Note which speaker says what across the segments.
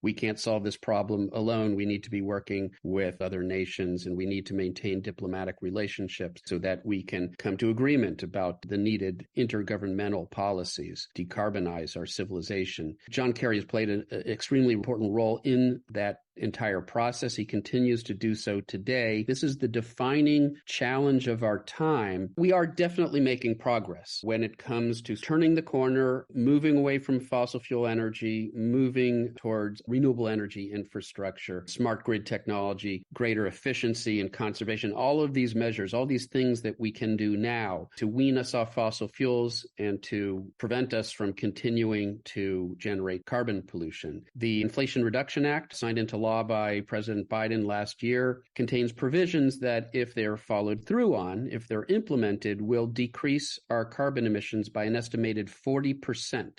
Speaker 1: we can't solve this problem alone. We need to be working with other nations, and we need to maintain diplomatic relationships so that we can come to agreement about the needed intergovernmental policies, decarbonize our civilization. John Kerry has played an extremely important role in that entire process. He continues to do so today. This is the defining challenge of our time. We are definitely making progress when it comes to turning the corner, moving away from fossil fuel energy, moving towards renewable energy infrastructure, smart grid technology, greater efficiency and conservation. All of these measures, all these things that we can do now to wean us off fossil fuels and to prevent us from continuing to generate carbon pollution. The Inflation Reduction Act, signed into law by President Biden last year, contains provisions that, if they're followed through on, if they're implemented, will decrease our carbon emissions by an estimated 40%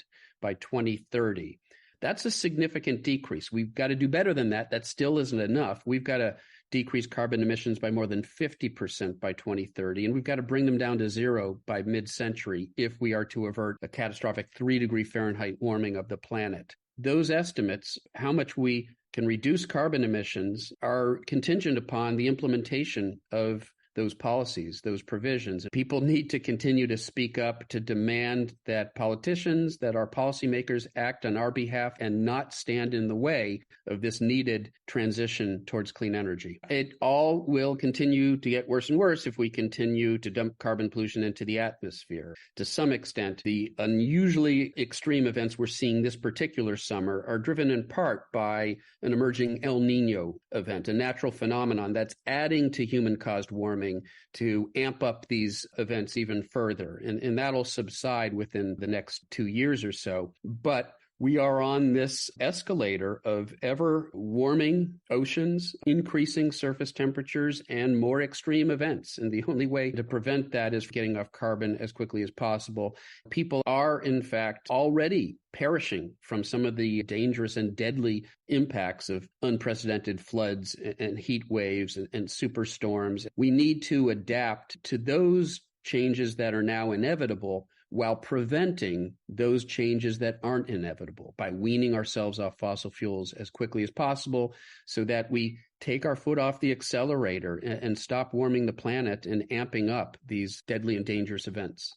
Speaker 1: by 2030. That's a significant decrease. We've got to do better than that. That still isn't enough. We've got to decrease carbon emissions by more than 50% by 2030, and we've got to bring them down to zero by mid-century if we are to avert a catastrophic 3-degree Fahrenheit warming of the planet. Those estimates, how much we can reduce carbon emissions, are contingent upon the implementation of those policies, those provisions. People need to continue to speak up, to demand that politicians, that our policymakers act on our behalf and not stand in the way of this needed transition towards clean energy. It all will continue to get worse and worse if we continue to dump carbon pollution into the atmosphere. To some extent, the unusually extreme events we're seeing this particular summer are driven in part by an emerging El Nino event, a natural phenomenon that's adding to human-caused warming to amp up these events even further. And that'll subside within the next 2 years or so. But we are on this escalator of ever warming oceans, increasing surface temperatures, and more extreme events. And the only way to prevent that is getting off carbon as quickly as possible. People are, in fact, already perishing from some of the dangerous and deadly impacts of unprecedented floods and heat waves and superstorms. We need to adapt to those changes that are now inevitable while preventing those changes that aren't inevitable by weaning ourselves off fossil fuels as quickly as possible so that we take our foot off the accelerator and stop warming the planet and amping up these deadly and dangerous events.